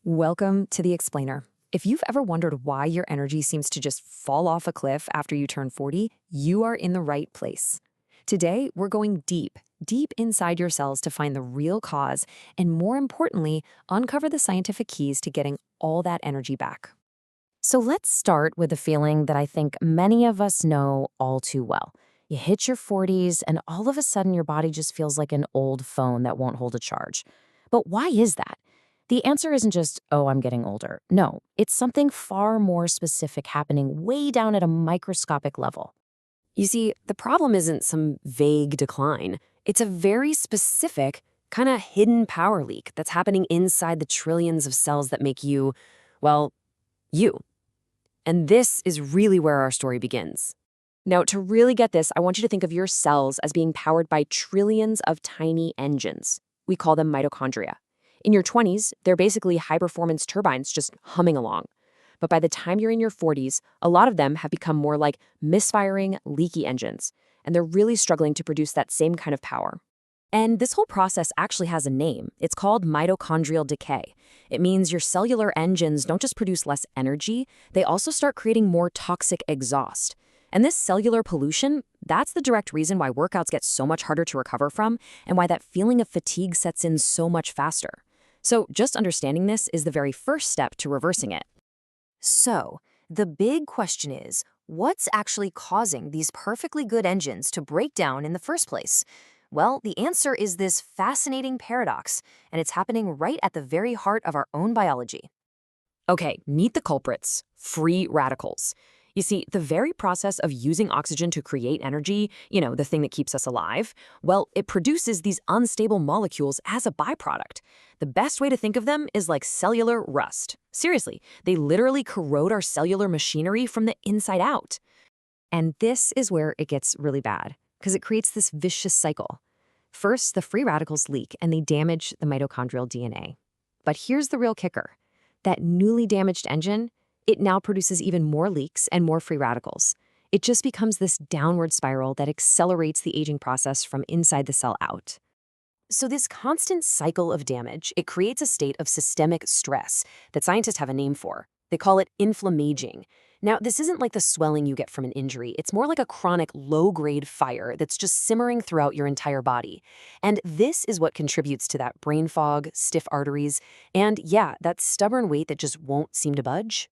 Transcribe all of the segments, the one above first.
Welcome to The Explainer. If you've ever wondered why your energy seems to just fall off a cliff after you turn 40, you are in the right place. Today, we're going deep inside your cells to find the real cause and, more importantly, uncover the scientific keys to getting all that energy back. So let's start with a feeling that I think many of us know all too well. You hit your 40s and all of a sudden your body just feels like an old phone that won't hold a charge. But why is that? The answer isn't just, oh, I'm getting older. No, it's something far more specific happening way down at a microscopic level. You see, the problem isn't some vague decline. It's a very specific, kind of hidden power leak that's happening inside the trillions of cells that make you, well, you. And this is really where our story begins. Now, to really get this, I want you to think of your cells as being powered by trillions of tiny engines. We call them mitochondria. In your 20s, they're basically high-performance turbines just humming along. But by the time you're in your 40s, a lot of them have become more like misfiring, leaky engines, and they're really struggling to produce that same kind of power. And this whole process actually has a name. It's called mitochondrial decay. It means your cellular engines don't just produce less energy, they also start creating more toxic exhaust. And this cellular pollution, that's the direct reason why workouts get so much harder to recover from and why that feeling of fatigue sets in so much faster. So just understanding this is the very first step to reversing it. So, the big question is, what's actually causing these perfectly good engines to break down in the first place? Well, the answer is this fascinating paradox, and it's happening right at the very heart of our own biology. Okay, meet the culprits, free radicals. You see, the very process of using oxygen to create energy, the thing that keeps us alive, well, it produces these unstable molecules as a byproduct. The best way to think of them is like cellular rust. Seriously, they literally corrode our cellular machinery from the inside out. And this is where it gets really bad, because it creates this vicious cycle. First, the free radicals leak and they damage the mitochondrial DNA. But here's the real kicker. That newly damaged engine, it now produces even more leaks and more free radicals. It just becomes this downward spiral that accelerates the aging process from inside the cell out. So this constant cycle of damage, it creates a state of systemic stress that scientists have a name for. They call it inflammaging. Now, this isn't like the swelling you get from an injury. It's more like a chronic low-grade fire that's just simmering throughout your entire body. And this is what contributes to that brain fog, stiff arteries, and yeah, that stubborn weight that just won't seem to budge.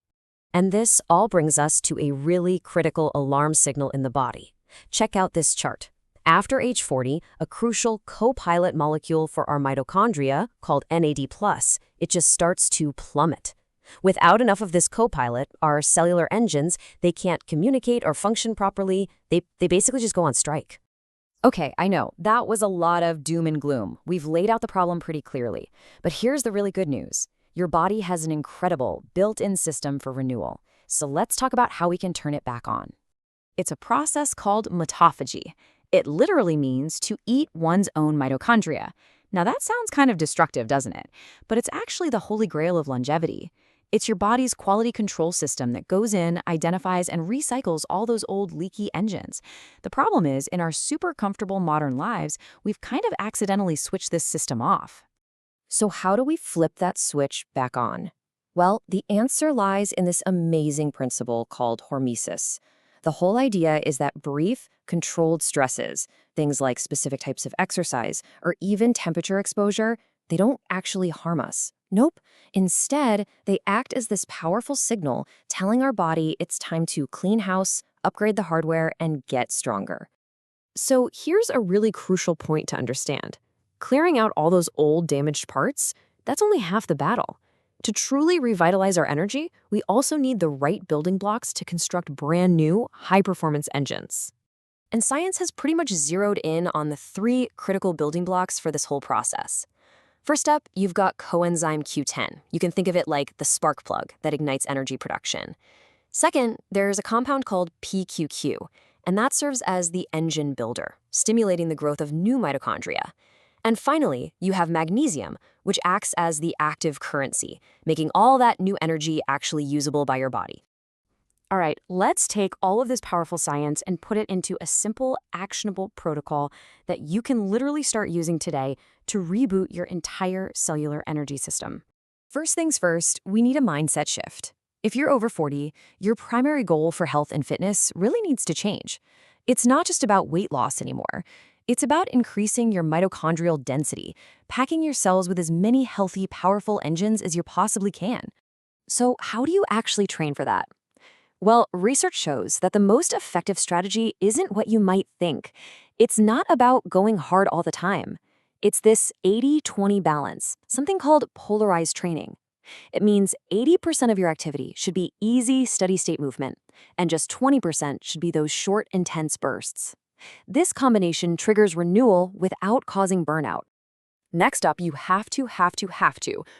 And this all brings us to a really critical alarm signal in the body. Check out this chart. After age 40, a crucial co-pilot molecule for our mitochondria, called NAD+, it just starts to plummet. Without enough of this co-pilot, our cellular engines, they can't communicate or function properly. They basically just go on strike. Okay, I know, that was a lot of doom and gloom. We've laid out the problem pretty clearly. But here's the really good news. Your body has an incredible built-in system for renewal. So let's talk about how we can turn it back on. It's a process called mitophagy. It literally means to eat one's own mitochondria. Now that sounds kind of destructive, doesn't it? But it's actually the holy grail of longevity. It's your body's quality control system that goes in, identifies, and recycles all those old leaky engines. The problem is, in our super comfortable modern lives, we've kind of accidentally switched this system off. So how do we flip that switch back on? Well, the answer lies in this amazing principle called hormesis. The whole idea is that brief, controlled stresses, things like specific types of exercise or even temperature exposure, they don't actually harm us. Nope. Instead, they act as this powerful signal telling our body it's time to clean house, upgrade the hardware, and get stronger. So here's a really crucial point to understand. Clearing out all those old damaged parts, that's only half the battle. To truly revitalize our energy, we also need the right building blocks to construct brand new, high-performance engines. And science has pretty much zeroed in on the 3 critical building blocks for this whole process. First up, you've got coenzyme Q10. You can think of it like the spark plug that ignites energy production. Second, there's a compound called PQQ, and that serves as the engine builder, stimulating the growth of new mitochondria. And finally, you have magnesium, which acts as the active currency, making all that new energy actually usable by your body. All right, let's take all of this powerful science and put it into a simple, actionable protocol that you can literally start using today to reboot your entire cellular energy system. First things first, we need a mindset shift. If you're over 40, your primary goal for health and fitness really needs to change. It's not just about weight loss anymore. It's about increasing your mitochondrial density, packing your cells with as many healthy, powerful engines as you possibly can. So, how do you actually train for that? Well, research shows that the most effective strategy isn't what you might think. It's not about going hard all the time. It's this 80-20 balance, something called polarized training. It means 80% of your activity should be easy, steady-state movement, and just 20% should be those short, intense bursts. This combination triggers renewal without causing burnout. Next up, you have to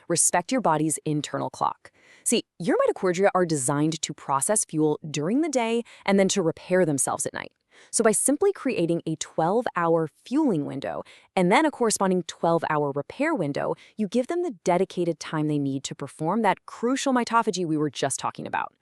respect your body's internal clock. See, your mitochondria are designed to process fuel during the day and then to repair themselves at night. So by simply creating a 12-hour fueling window and then a corresponding 12-hour repair window, you give them the dedicated time they need to perform that crucial mitophagy we were just talking about.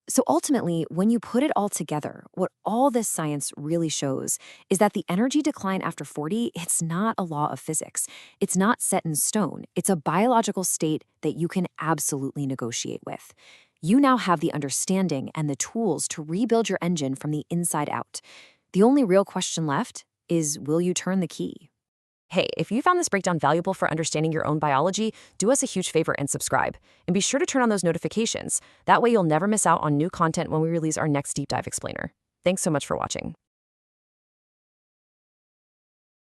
So ultimately, when you put it all together, what all this science really shows is that the energy decline after 40, it's not a law of physics. It's not set in stone. It's a biological state that you can absolutely negotiate with. You now have the understanding and the tools to rebuild your engine from the inside out. The only real question left is, will you turn the key? Hey, if you found this breakdown valuable for understanding your own biology, do us a huge favor and subscribe. And be sure to turn on those notifications. That way you'll never miss out on new content when we release our next deep dive explainer. Thanks so much for watching.